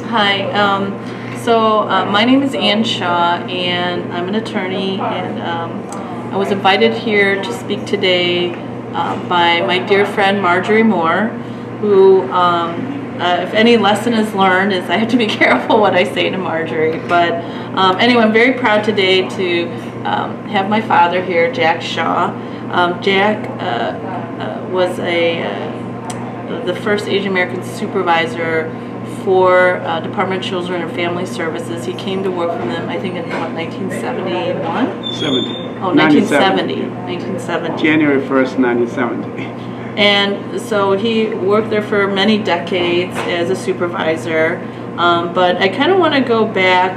Hi. My name is Ann Shaw, and I'm an attorney, and I was invited here to speak today by my dear friend Marjorie Moore, who, if any lesson is learned, is I have to be careful what I say to Marjorie. But anyway, I'm very proud today to have my father here, Jack Shaw. Jack was the first Asian American supervisor for Department of Children and Family Services. He came to work for them, I think, in what, 1971? 70. Oh, 1970. 1970. January 1st, 1970. And so he worked there for many decades as a supervisor. But I kind of want to go back,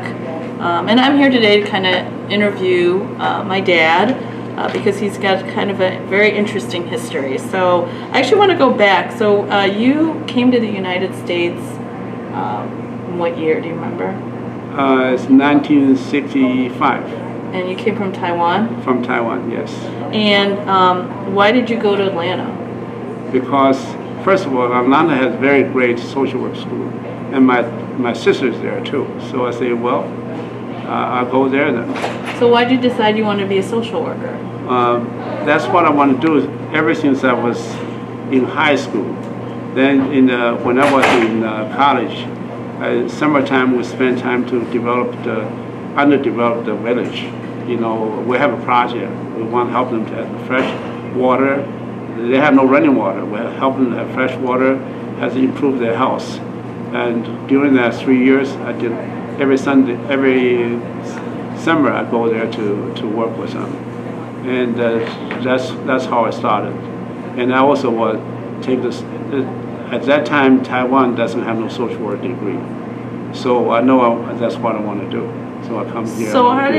and I'm here today to kind of interview my dad. Because he's got kind of a very interesting history. So I actually want to go back. So you came to the United States in what year, do you remember? It's 1965. And you came from Taiwan? From Taiwan, yes. And why did you go to Atlanta? Because, first of all, Atlanta has very great social work school. And my sister's there too. So I say, well, I'll go there then. So why did you decide you wanted to be a social worker? That's what I want to do ever since I was in high school. Then when I was in college, summertime we spent time to develop the underdeveloped village. You know, we have a project. We want to help them to have fresh water. They have no running water. We help them to have fresh water, has improved their health. And during that 3 years, I did every summer I go there to work with them, and that's how I started. And I also take this. At that time, Taiwan doesn't have no social work degree, so I know that's what I want to do. So I come here. So how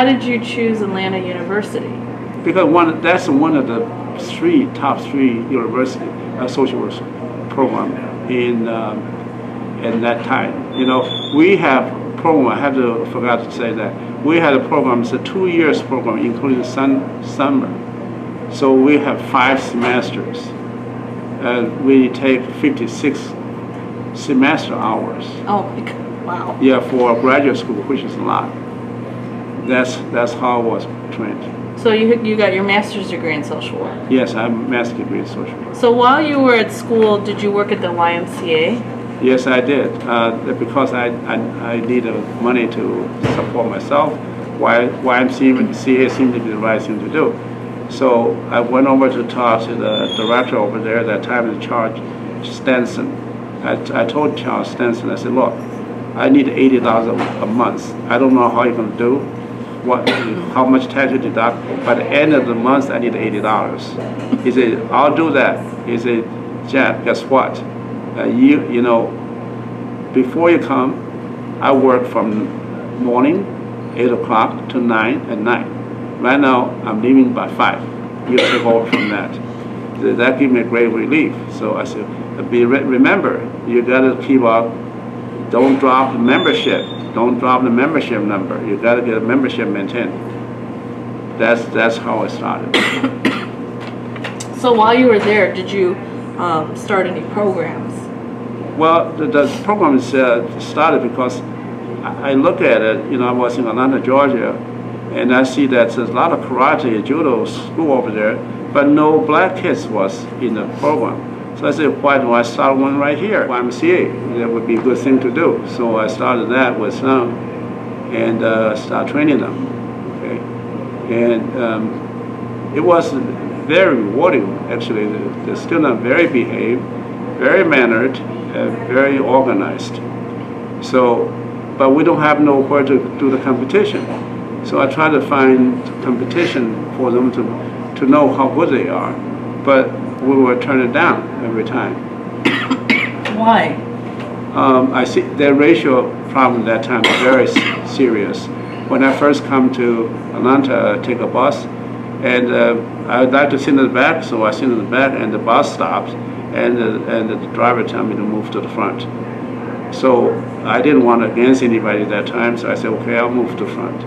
did you choose Atlanta University? Because that's one of the top three university social work program in that time. You know, we have program, I forgot to say that. We had a program, it's a 2 years program, including summer. So we have 5 semesters. We take 56 semester hours. Oh, wow. Yeah, for graduate school, which is a lot. That's how I was trained. So you got your master's degree in social work? Yes, I have a master's degree in social work. So while you were at school, did you work at the YMCA? Yes, I did, because I needed money to support myself. YMCA seemed to be the right thing to do. So I went over to talk to the director over there at that time in charge, Stenson. I told Charles Stenson, I said, look, I need $80 a month. I don't know how you're going to do, how much tax you deduct. By the end of the month, I need $80. He said, I'll do that. He said, Jack, guess what? You know, before you come, I work from morning, 8 o'clock to 9 at night. Right now, I'm leaving by 5. You take over from that. That gave me a great relief. So I said, remember, you got to keep up, don't drop the membership. Don't drop the membership number. You got to get a membership maintained. That's how I started. So while you were there, did you start any programs? Well, the program is started because I look at it, you know, I was in Atlanta, Georgia, and I see that there's a lot of karate and judo school over there, but no black kids was in the program. So I said, why don't I start one right here, YMCA? That would be a good thing to do. So I started that with them and start training them. Okay? And it was very rewarding, actually. The students are very behaved, very mannered, very organized. So, but we don't have nowhere to do the competition. So I try to find competition for them to know how good they are. But we were turned it down every time. Why? I see their racial problem at that time was very serious. When I first come to Atlanta, I take a bus, and I would like to sit in the back, so I sit in the back, and the bus stops, and the driver told me to move to the front. So I didn't want to against anybody at that time, so I said, okay, I'll move to the front.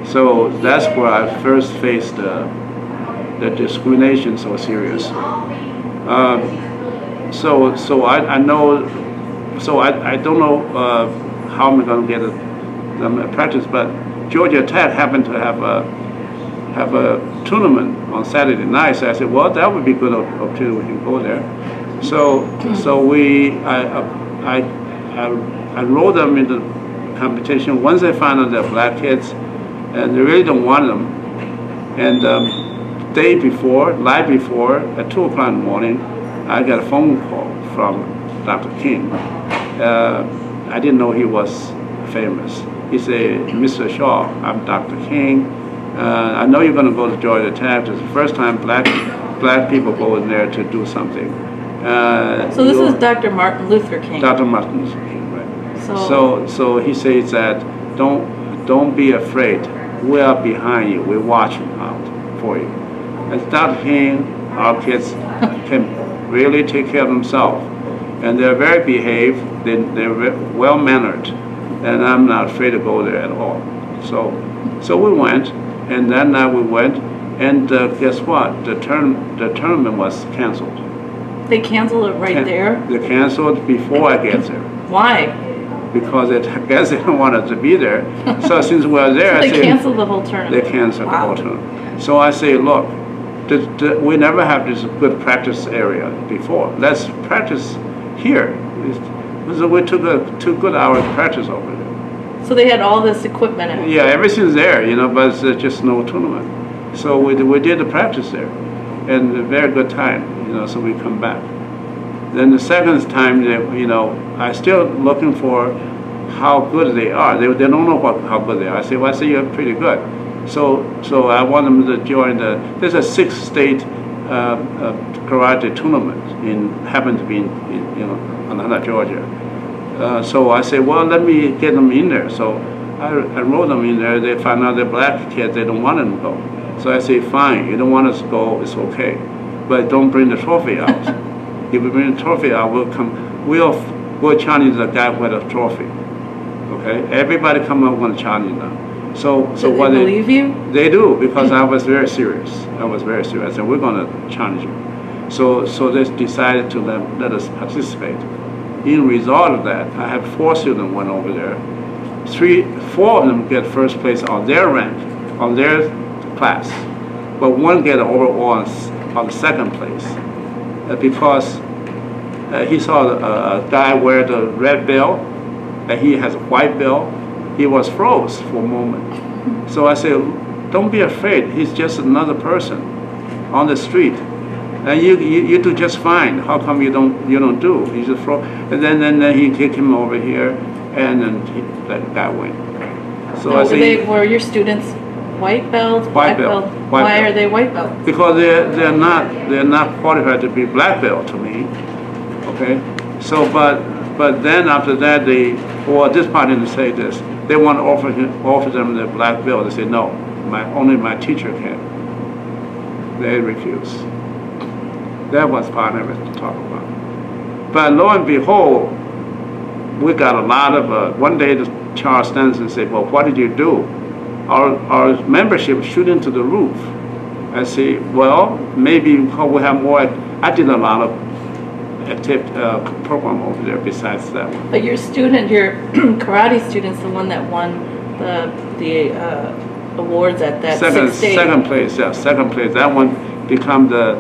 So that's where I first faced the discrimination so serious. So I know so I don't know how I'm going to get them a practice, but Georgia Tech happened to have a tournament on Saturday night. So I said, well, that would be a good opportunity. We can go there. So I enrolled them in the competition. Once they found out they're black kids, and they really don't want them, and night before, at 2 o'clock in the morning, I got a phone call from Dr. King. I didn't know he was famous. He said, Mr. Shaw, I'm Dr. King. I know you're going to go to Georgia Tech. It's the first time black people go in there to do something. So this is Dr. Martin Luther King. Dr. Martin Luther King, right. So he says that don't be afraid. We are behind you. We're watching out for you. As Dr. King, our kids can really take care of themselves. And they're very behaved. They're well-mannered. And I'm not afraid to go there at all. So we went, and that night we went, and guess what? The tournament was canceled. They canceled it right there? They canceled before I get there. Why? Because I guess they don't want us to be there. So since we were there, so they canceled the whole tournament. They canceled the whole tournament. So I say, look, we never have this good practice area before. Let's practice here. So we took 2 good hours practice over there. So they had all this equipment in it? Yeah, everything's there, but there's just no tournament. So we did the practice there, and a very good time, so we come back. Then the second time, I still looking for how good they are. They don't know how good they are. I say, well, you're pretty good. So I want them to join there's a 6-state karate tournament happened to be in Atlanta, Georgia. So I say, well, let me get them in there. So I enrolled them in there. They found out they're black kids. They don't want them to go. So I say, fine, you don't want us to go, it's okay. But don't bring the trophy out. If we bring the trophy out, we'll challenge the guy with the trophy. Okay? Everybody come up and challenge them. So they what believe you? They do, because I was very serious. I said, we're going to challenge you. So they decided to let us participate. In result of that, I had 4 students went over there. 4 of them get first place on their rank, on their class, but 1 get overall on the 2nd place because he saw a guy wear the red belt and he has a white belt. He was froze for a moment. So I said, don't be afraid. He's just another person on the street. And you do just fine. How come you don't do? He's just froze. And then he kicked him over here, and then that guy went. So I said, were your students white belts, black belt? Why are they white belts? Because they're not qualified to be black belt to me. Okay. So but then after that this part didn't say this. They want to offer them the black belt. They say no. Only my teacher can. They refuse. That was part of it to talk about. But lo and behold, we got a lot of, one day Charles Stenson said, well, what did you do? Our membership shoot into the roof. I say, well, maybe because we have more, I did a lot of active program over there besides that one. But your karate student's the one that won the awards at that second place. That one become the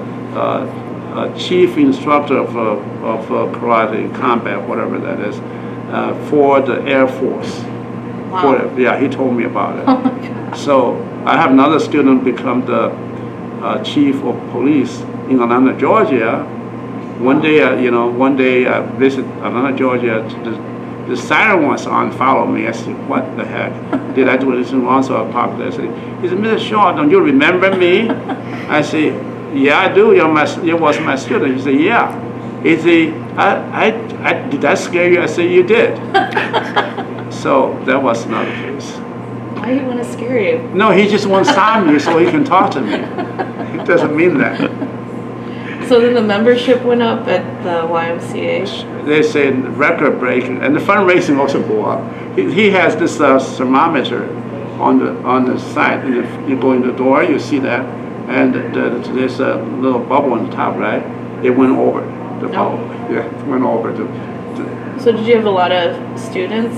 chief instructor of karate combat, whatever that is, for the Air Force. Wow. He told me about it. Oh my gosh. So I have another student become the chief of police in Atlanta, Georgia. One day I visit Atlanta, Georgia. The siren was on, follow me. I said, what the heck? Did I do anything wrong? So I parked there. He said, Mr. Shaw, don't you remember me? I said, yeah, I do. You was my student. He said, yeah. He said, did I scare you? I said, you did. So that was another case. Why do you want to scare you? No, he just wants to stop me so he can talk to me. He doesn't mean that. So then the membership went up at the YMCA? They say record breaking, and the fundraising also go up. He has this thermometer on the side. You go in the door, you see that, and there's a little bubble on the top, right? It went over the bubble. Yeah, it went over. So So did you have a lot of students?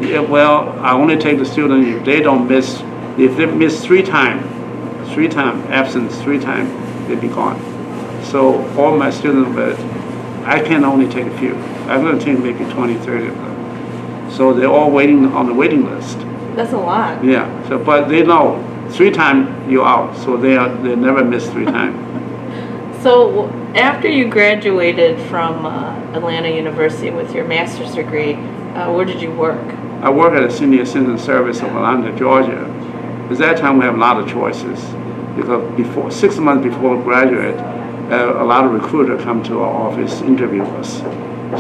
Yeah, well, I only take the student if they don't miss, if they miss three times, absence 3 times, they be gone. So all my students, but I can only take a few. I'm going to take maybe 20, 30 of them. So they're all waiting on the waiting list. That's a lot. Yeah. So, but they know 3 times you're out, so they never miss 3 times. So after you graduated from Atlanta University with your master's degree, where did you work? I work at a senior citizen service of Atlanta, Georgia. At that time, we have a lot of choices because 6 months before we graduate, a lot of recruiters come to our office, interview us.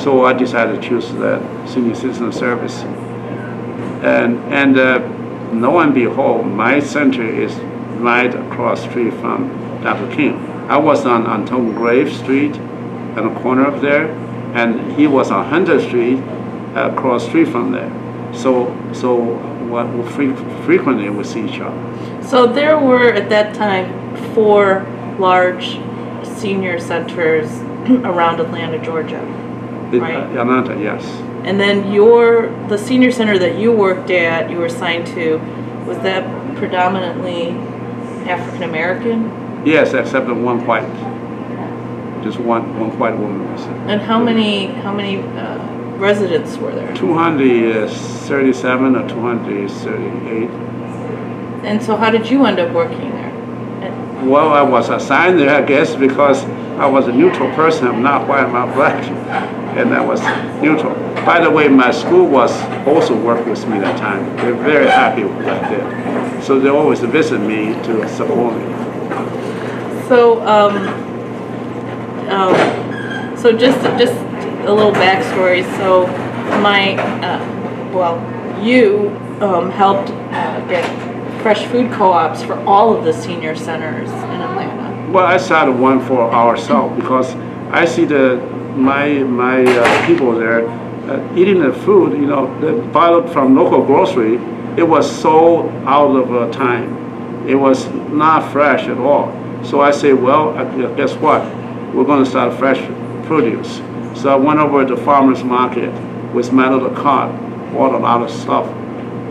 So I decided to choose that senior citizen service. And lo and behold, my center is right across the street from Dr. King. I was on Anton Grave Street, on the corner up there, and he was on Hunter Street, across the street from there. So frequently we see each other. So there were at that time 4 large senior centers around Atlanta, Georgia, right? Atlanta, yes. And then the senior center that you worked at, you were assigned to, was that predominantly African American? Yes, except for one white. Just one white woman. And how many residents were there? 237 or 238. And so how did you end up working there? Well, I was assigned there, I guess, because I was a neutral person. I'm not white, I'm not black. And I was neutral. By the way, my school was also worked with me that time. They're very happy with what I did. So they always visit me to support me. So, so just a little backstory. So, you helped get fresh food co-ops for all of the senior centers in Atlanta. Well, I started one for ourselves because I see my people there eating the food. You know, they bought it from local grocery. It was so out of time. It was not fresh at all. So I say, well, guess what? We're going to start fresh produce. So I went over to the farmer's market with my little cart, bought a lot of stuff.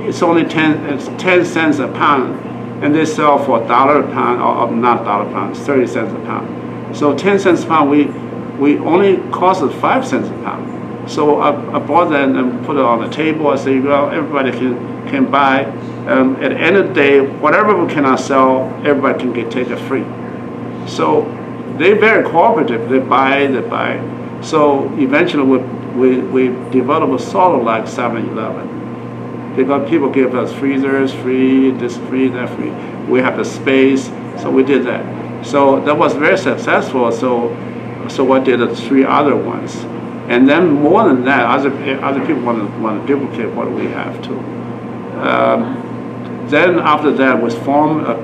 It's only 10 cents a pound, and they sell for $1 a pound, or not $1 a pound, it's 30 cents a pound. So 10 cents a pound, we only cost us 5 cents a pound. So I bought that and put it on the table. I say, well, everybody can buy. At the end of the day, whatever we cannot sell, everybody can take it free. So they're very cooperative. They buy. So eventually we developed a sort of like 7-Eleven. Because people give us freezers free, this free, that free. We have the space, so we did that. So that was very successful. So I did 3 other ones. And then more than that, other people want to duplicate what we have too. Then after that was formed a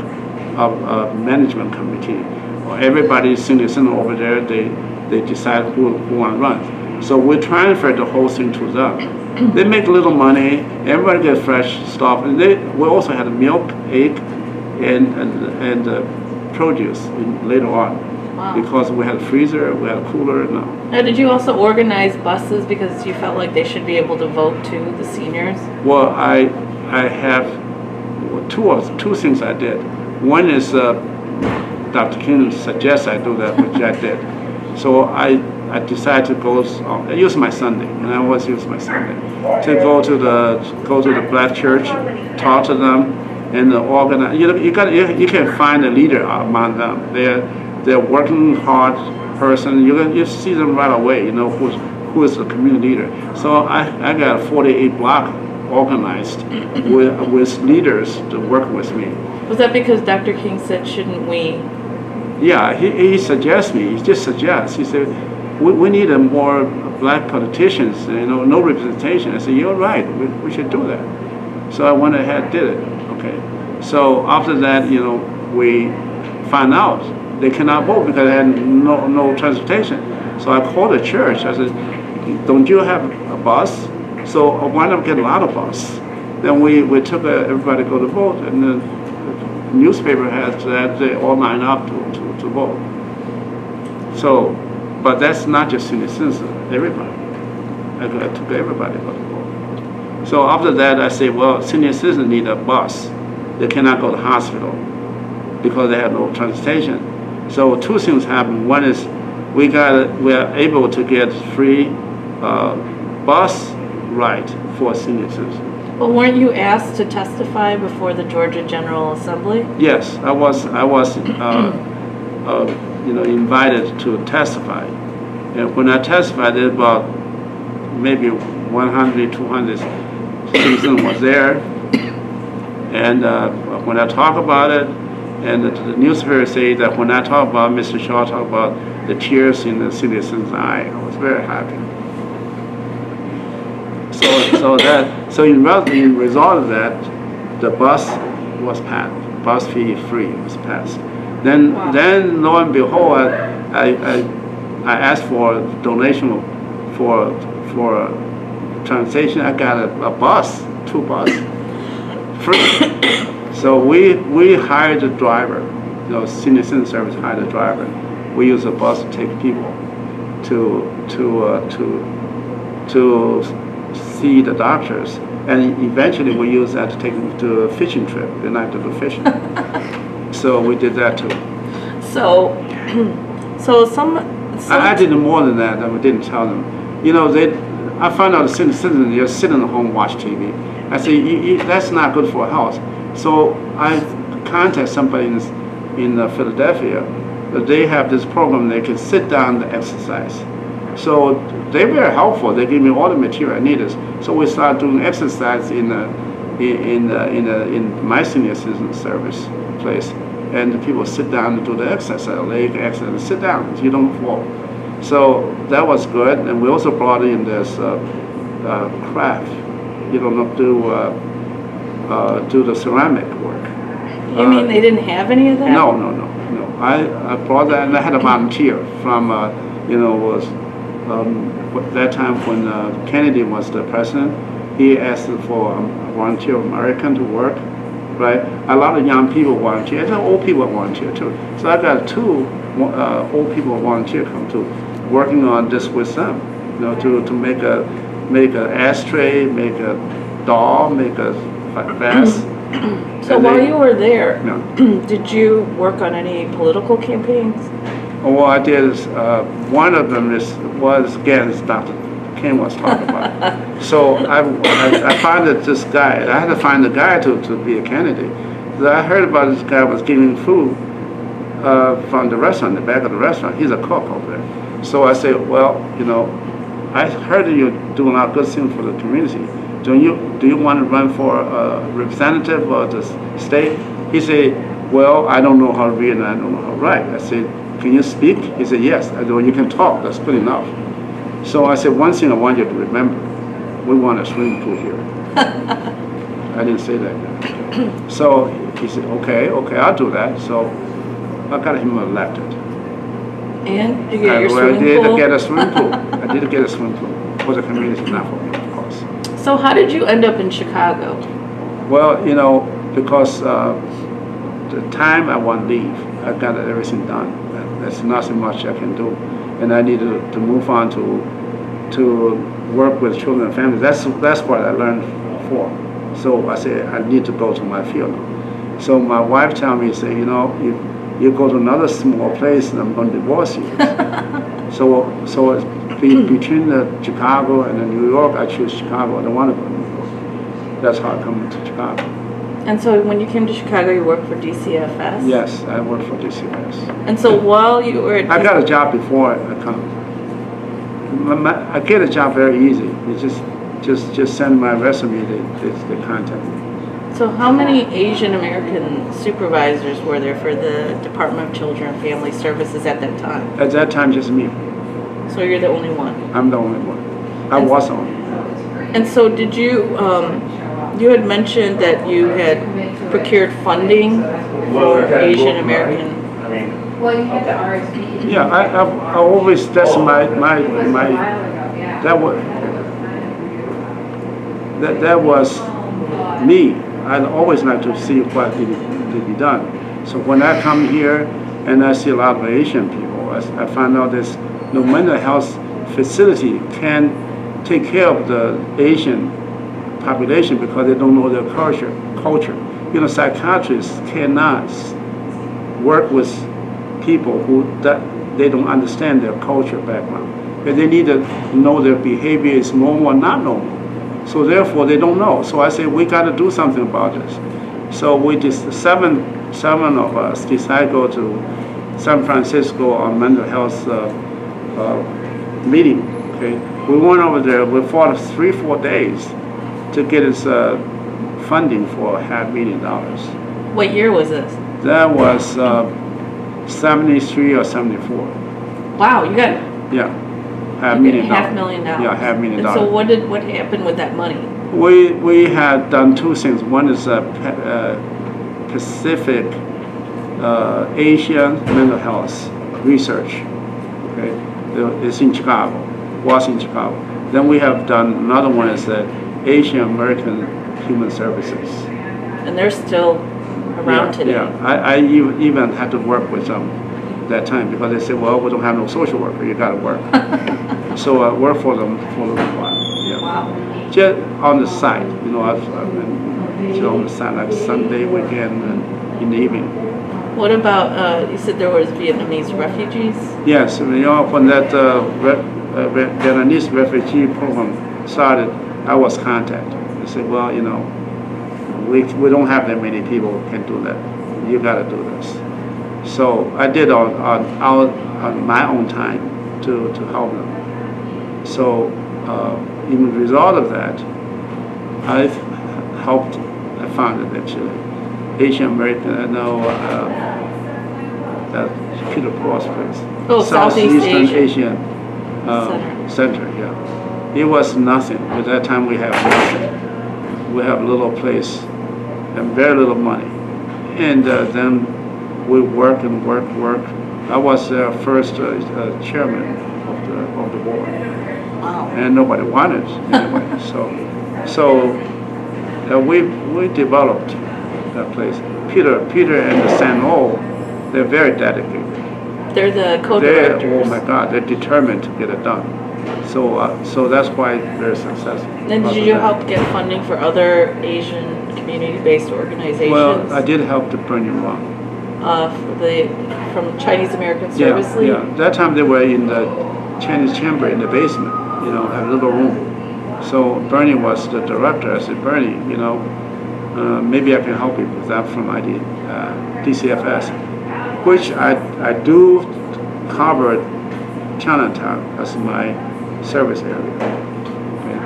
management committee. Everybody senior center over there, they decide who want to run. So we transferred the whole thing to them. They make a little money, everybody get fresh stuff, and we also had milk, egg, and produce later on. Wow. Because we had a freezer, we had a cooler. Now, did you also organize buses because you felt like they should be able to vote to the seniors? Well, I have two things I did. One is Dr. King suggests I do that, which I did. So I decided to go. I use my Sunday, and I always use my Sunday to go to the black church, talk to them, and organize. You can find a leader among them. They're working hard person. You see them right away. You know who is the community leader. So I got a 48 block organized with leaders to work with me. Was that because Dr. King said, shouldn't we? Yeah, he suggests me. He just suggests. He said, we need more black politicians. No representation. I said, you're right. We should do that. So I went ahead and did it. Okay. So after that, we found out they cannot vote because they had no transportation. So I called the church. I said, don't you have a bus? So why not get a lot of bus? Then we took everybody to go to vote, and the newspaper has that they all line up to vote. So, but that's not just senior citizens, everybody. I took everybody to the vote. So after that, I said, well, senior citizens need a bus. They cannot go to hospital because they have no transportation. So two things happened. One is we are able to get free bus ride for senior citizens. Well, weren't you asked to testify before the Georgia General Assembly? Yes, I was invited to testify. And when I testified, there about maybe 100, 200 citizens was there. And when I talk about it, and the newspaper say that when I talk about Mr. Shaw, talk about the tears in the citizens' eye, I was very happy. So in result of that, the bus was passed. Bus fee free was passed. Then lo and behold, I asked for donation for transportation. I got a bus, 2 bus, free. So we hired a driver. Senior citizen service hired a driver. We use a bus to take people to see the doctors, and eventually we use that to take them to a fishing trip. They like to do fishing. So we did that too. I did more than that. I didn't tell them. I found out the citizens just sitting at home watch TV. I say that's not good for health. So I contact somebody in Philadelphia. They have this program. They can sit down and exercise. So they're very helpful. They give me all the material I needed. So we started doing exercise in my senior citizen service place, and the people sit down and do the exercise, leg exercise, sit down. You don't fall. So that was good. And we also brought in this craft. Do the ceramic work. You mean they didn't have any of that? No. I brought that, and I had a volunteer from that time when Kennedy was the president. He asked for a volunteer American to work, right? A lot of young people volunteer, and old people volunteer too. So I got 2 old people volunteer come to working on this with them, to make a ashtray, make a doll, make a vase. So while you were there, did you work on any political campaigns? Well, I did. One of them was against Dr. King was talking about. So I found this guy. I had to find a guy to be a candidate. So I heard about this guy was giving food from the restaurant, the back of the restaurant. He's a cook over there. So I said, well, I heard that you're doing a lot of good things for the community. Do you want to run for a representative of the state? He said, well, I don't know how to read and I don't know how to write. I said, can you speak? He said, yes. I said, well, you can talk. That's good enough. So I said, one thing I want you to remember, we want a swimming pool here. I didn't say that. So he said, okay, I'll do that. So I got him elected. And you get your swimming pool? I did get a swimming pool. I did get a swimming pool for the community, not for me, of course. So how did you end up in Chicago? Well, because the time I want to leave, I got everything done. There's nothing much I can do, and I needed to move on to work with children and families. That's what I learned for. So I said I need to go to my field. So my wife told me, say, you go to another small place, and I'm going to divorce you. so between Chicago and New York, I choose Chicago. I don't want to go to New York. That's how I come to Chicago. And so when you came to Chicago, you worked for DCFS? Yes, I worked for DCFS. And so while you were at I got a job before I come. I get a job very easy. You just send my resume, they contact me. So how many Asian American supervisors were there for the Department of Children and Family Services at that time? At that time, just me. So you're the only one? I'm the only one. I was the only one. And so did you, you had mentioned that you had procured funding for Asian American. Well, you had the RSV. Yeah, I always, that's that was me. I'd always like to see what to be done. So when I come here and I see a lot of Asian people, I find out this no mental health facility can take care of the Asian population because they don't know their culture. You know, psychiatrists cannot work with people that they don't understand their culture background. And they need to know their behavior is normal or not normal. So therefore, they don't know. So I say, we got to do something about this. So we just, seven of us decided to go to San Francisco on mental health meeting. Okay, we went over there. We fought 3-4 days to get us funding for $500,000. What year was this? That was 73 or 74. Wow, you got Yeah, $500,000. Yeah, $500,000. And so what happened with that money? We had done two things. One is Pacific Asian mental health research. Okay, it's in Chicago. Was in Chicago. Then we have done another one is Asian American Human Services. And they're still around today. Yeah, I even had to work with them that time because they said, well, we don't have no social worker. You got to work. So I worked for them for a little while. Yeah. Wow. Just on the side, you know, I've been just on the side like Sunday weekend and in the evening. What about, you said there was Vietnamese refugees? Yes, you know, when that Vietnamese refugee program started, I was contacted. They said, well, you know, we don't have that many people who can do that. You got to do this. So I did on my own time to help them. So in the result of that, I founded actually Asian American, I know that Peter Paul's place. Oh, Southeast Asian Center, yeah. It was nothing. At that time we have nothing. We have a little place and very little money. And then we work. I was their first chairman of the board. Wow. And nobody wanted anyway. So we developed that place. Peter and the San O, they're very dedicated. They're the co-directors. Oh my God, they're determined to get it done. So that's why they're successful. Then did you help get funding for other Asian community-based organizations? Well, I did help the Bernie run. From Chinese American Service League? Yeah. That time they were in the Chinese chamber in the basement, you know, had a little room. So Bernie was the director. I said, Bernie, you know, maybe I can help you with that from IDCFS, which I do cover Chinatown as my service area. Okay.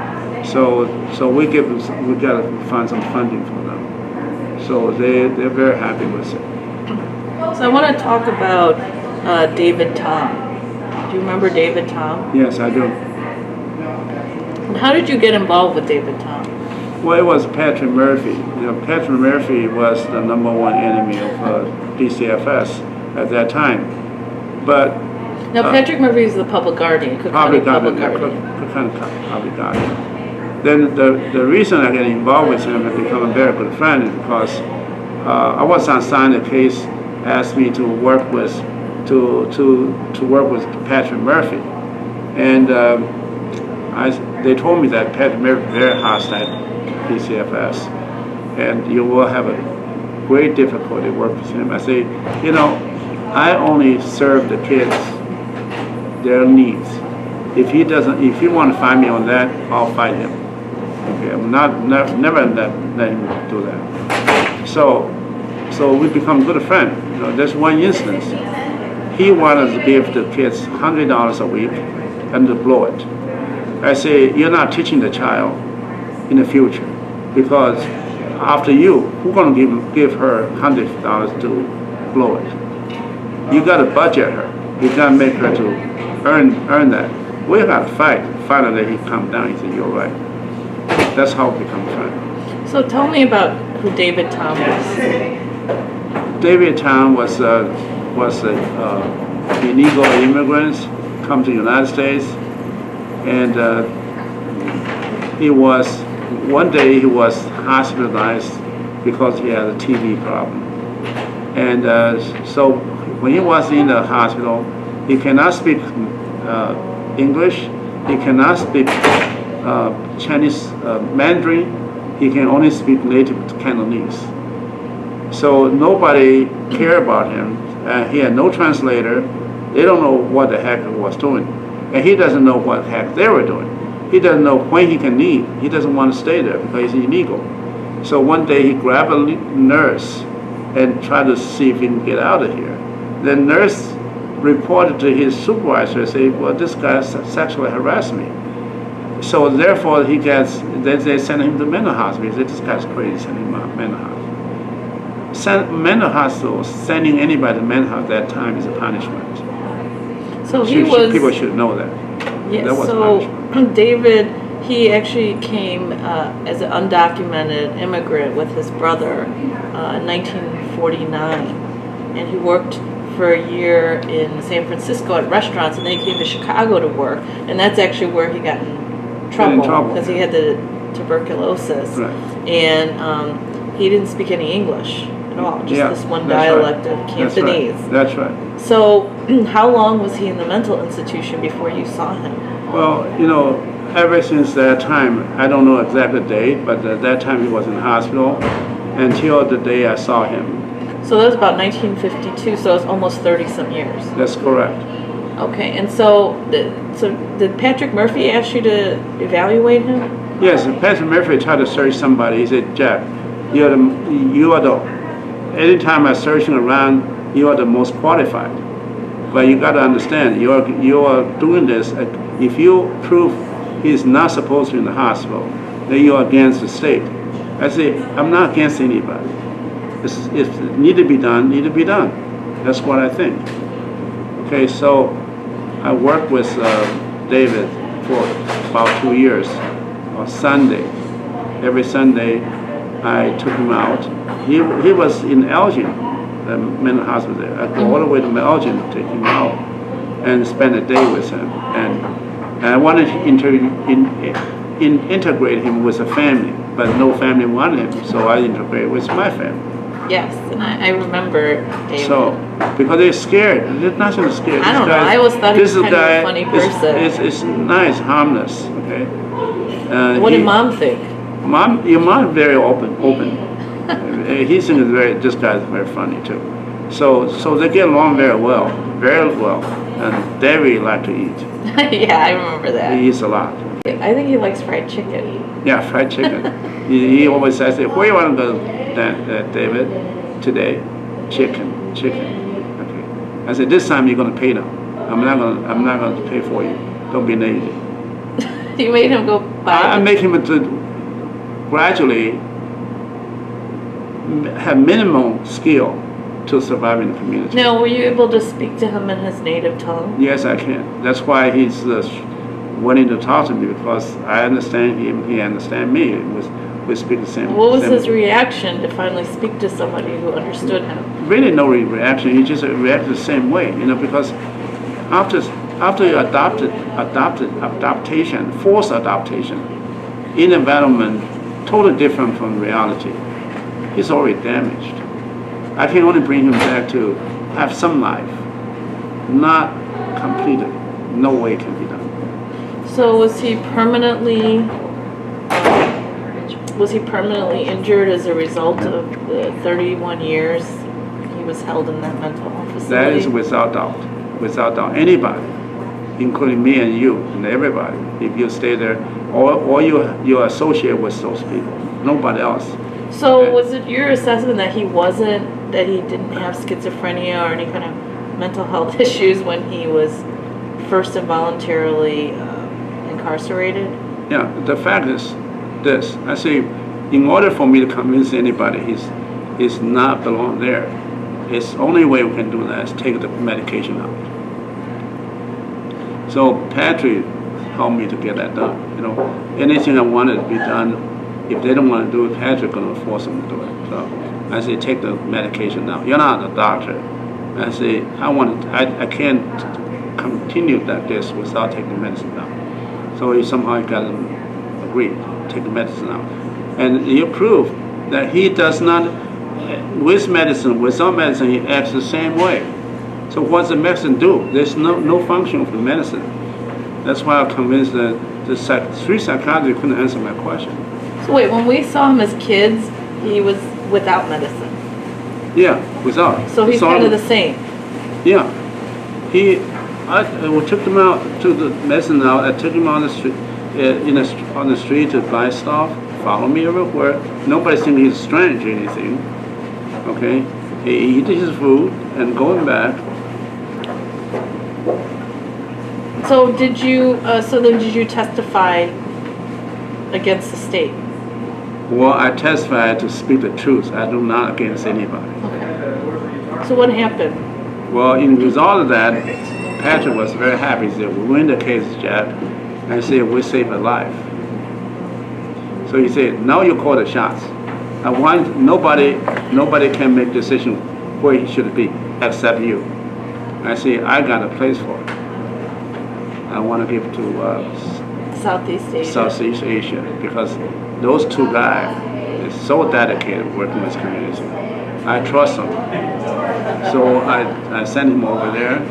So we got to find some funding for them. So they're very happy with it. So I want to talk about David Tom. Do you remember David Tom? Yes, I do. And how did you get involved with David Tom? Well, it was Patrick Murphy. You know, Patrick Murphy was the #1 enemy of DCFS at that time. But now Patrick Murphy is the public guardian, Cook County Public Guardian. Public guardian. Then the reason I got involved with him and become a very good friend is because I was assigned a case, asked me to work with Patrick Murphy, and they told me that Patrick Murphy is very hostile to DCFS, and you will have a great difficulty working with him. I say, you know, I only serve the kids, their needs. If he want to fight me on that, I'll fight him. Okay, I'm never let him do that. So we become good friends. You know, there's one instance. He wanted to give the kids $100 a week and to blow it. I say, you're not teaching the child in the future, because after you, who's going to give her $100 to blow it? You got to budget her. You got to make her to earn that. We got to fight. Finally, he come down. He said, "You're right." That's how we become friends. So tell me about who David Tom was. David Tom was illegal immigrants come to the United States, and one day he was hospitalized because he had a TB problem, and so when he was in the hospital, he cannot speak English, he cannot speak Chinese Mandarin. He can only speak native Cantonese. So nobody cared about him. He had no translator. They don't know what the heck he was doing. And he doesn't know what the heck they were doing. He doesn't know when he can leave. He doesn't want to stay there because he's illegal. So one day he grabbed a nurse and tried to see if he can get out of here. The nurse reported to his supervisor, saying, well, this guy sexually harassed me. So therefore they sent him to mental hospital. They said, this guy's crazy, send him to mental hospital. Mental hospital, sending anybody to mental hospital at that time is a punishment. So people should know that. Yes, that was so punishment. David, he actually came as an undocumented immigrant with his brother in 1949, and he worked for a year in San Francisco at restaurants, and then he came to Chicago to work, and that's actually where he got in trouble because he had the tuberculosis, right. And he didn't speak any English at all, just this one dialect of Cantonese. That's right. So how long was he in the mental institution before you saw him? Well, ever since that time, I don't know exact date, but at that time he was in the hospital until the day I saw him. So that was about 1952, so it's almost 30-some years. That's correct. Okay, and so did Patrick Murphy ask you to evaluate him? Yes, Patrick Murphy tried to search somebody. He said, Jack, anytime I'm searching around, you are the most qualified. But you got to understand, you are doing this. If you prove he's not supposed to be in the hospital, then you are against the state. I say, I'm not against anybody. If it need to be done, That's what I think. Okay, so I worked with David for about 2 years. On Sunday, every Sunday, I took him out. He was in Elgin, the mental hospital there. I go all the way to Elgin to take him out and spend a day with him. And I wanted to integrate him with a family, but no family wanted him, so I integrated with my family. Yes, and I remember David. So, because they're scared. They're not so scared. I don't know. I always thought he was kind of a funny person. It's nice, harmless, okay? What did Mom think? Your mom is very open. He thinks this guy's very funny too. So they get along very well, and they really like to eat. Yeah, I remember that. He eats a lot. I think he likes fried chicken. Yeah, fried chicken. he always says, where you want to go, David, today? Chicken. Okay. I said, this time you're going to pay now. I'm not going to pay for you. Don't be lazy. You made him go buy. I make him to gradually have minimum skill to survive in the community. Now, were you able to speak to him in his native tongue? Yes, I can. That's why he's wanting to talk to me, because I understand him, he understands me. We speak the same. What was his reaction to finally speak to somebody who understood him? Really no reaction. He just reacted the same way, because after you forced adaptation, in environment totally different from reality, he's already damaged. I can only bring him back to have some life, not completed. No way it can be done. So was he permanently injured as a result of the 31 years he was held in that mental facility? That is without doubt. Anybody, including me and you and everybody, if you stay there, or you associate with those people, nobody else. So was it your assessment that he didn't have schizophrenia or any kind of mental health issues when he was first involuntarily incarcerated? Yeah, the fact is this. I say, in order for me to convince anybody he's not belong there, it's only way we can do that is take the medication out. So Patrick helped me to get that done. Anything I wanted to be done, if they don't want to do it, Patrick going to force them to do it. So I say, take the medication now. You're not a doctor. I say, I can't continue like this without taking the medicine now. So he somehow got them agreed, take the medicine out. And you prove that he does not, with medicine, without medicine, he acts the same way. So what's the medicine do? There's no function for the medicine. That's why I'm convinced that the three psychiatrists couldn't answer my question. So wait, when we saw him as kids, he was without medicine. Yeah, without. So he's kind of the same. Yeah. We took him out, took the medicine out. I took him on the street, on the street to buy stuff. Follow me everywhere. Nobody seemed he's strange or anything. Okay. He eat his food and going back. So did you? So then, did you testify against the state? Well, I testified to speak the truth. I do not against anybody. Okay. So what happened? Well, in result of that, Patrick was very happy. He said, "We win the case, Jack." I said, "We saved a life." So he said, "Now you call the shots. I want nobody can make decision where he should be except you." I say, "I got a place for it. I want to give to Southeast Asia because those two guys are so dedicated working with community. I trust them." So I sent him over there,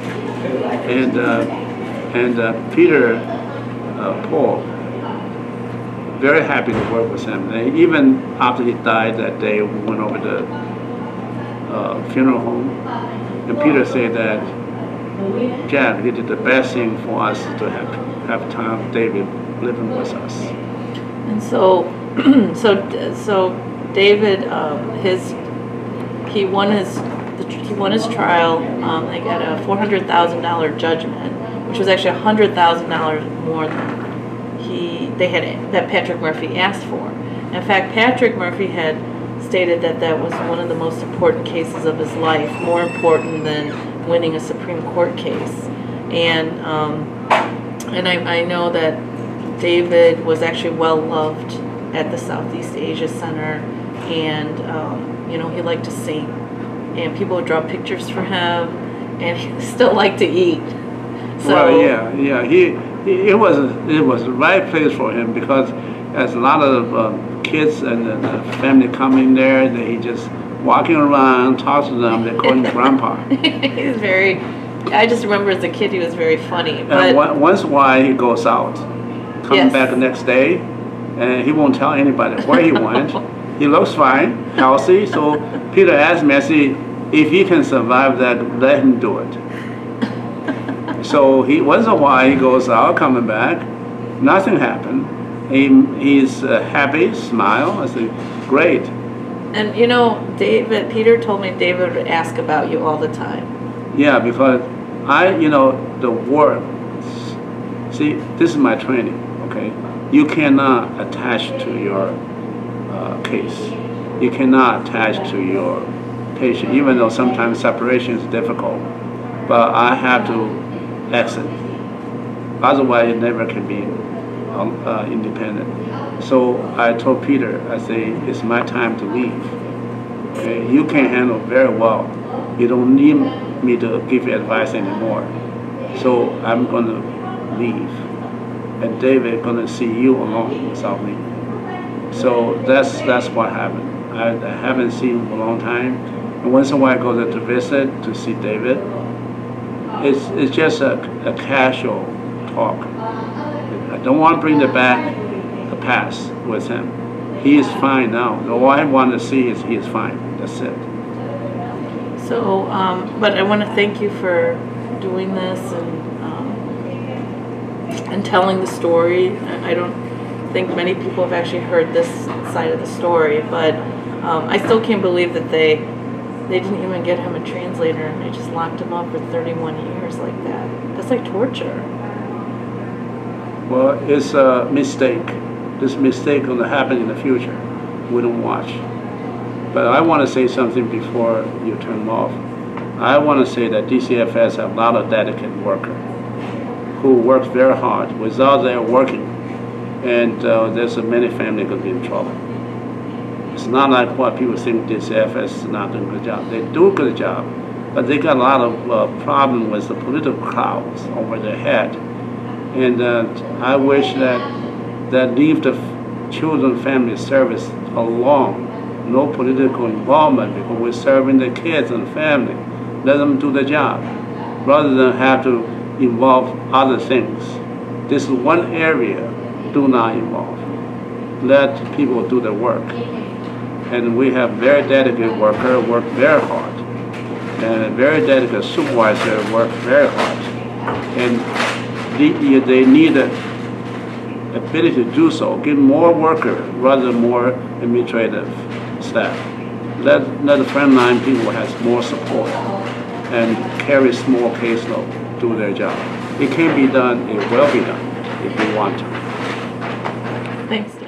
and Peter Paul, very happy to work with him. And even after he died that day, we went over to funeral home, and Peter said that, "Jack, he did the best thing for us to have time, David living with us." And so, so David, he won his trial. They got a $400,000 judgment, which was actually $100,000 more than that Patrick Murphy asked for. In fact, Patrick Murphy had stated that was one of the most important cases of his life, more important than winning a Supreme Court case. And I know that David was actually well loved at the Southeast Asia Center, and he liked to sing, and people would draw pictures for him, and he still liked to eat. So, well, yeah, it was the right place for him because as a lot of kids and the family come in there, he just walking around, talk to them. They call him Grandpa. He's very. I just remember as a kid he was very funny. But once in a while he goes out, comes back the next day, and he won't tell anybody where he went. He looks fine, healthy. So Peter asked me, I said, if he can survive that, let him do it. So once in a while he goes out, coming back, nothing happened. He's happy, smile. I said, great. And Peter told me David would ask about you all the time. Yeah, because the work. See, this is my training. Okay, you cannot attach to your case. You cannot attach to your patient, even though sometimes separation is difficult. But I have to exit. Otherwise, it never can be independent. So I told Peter, I say, it's my time to leave. Okay, you can handle very well. You don't need me to give you advice anymore. So I'm going to leave. And David going to see you alone without me. So that's what happened. I haven't seen him for a long time. And once in a while I go there to visit, to see David. It's just a casual talk. I don't want to bring the past with him. He is fine now. All I want to see is he is fine. That's it. So, but I want to thank you for doing this and telling the story. I don't think many people have actually heard this side of the story, but I still can't believe that they didn't even get him a translator and they just locked him up for 31 years like that. That's like torture. Well, it's a mistake. This mistake going to happen in the future. We don't watch. But I want to say something before you turn off. I want to say that DCFS have a lot of dedicated workers who work very hard. Without their working, and there's many families going to be in trouble. It's not like what people think DCFS is not doing a good job. They do a good job, but they got a lot of problem with the political crowds over their head. And I wish that leave the children family service alone. No political involvement because we're serving the kids and the family. Let them do the job rather than have to involve other things. This is one area, do not involve. Let people do the work. And we have very dedicated worker work very hard. And a very dedicated supervisor work very hard. And they need the ability to do so. Get more worker rather than more administrative staff. Let the frontline people has more support and carry small caseload, do their job. It can be done, it will be done if we want to. Thanks.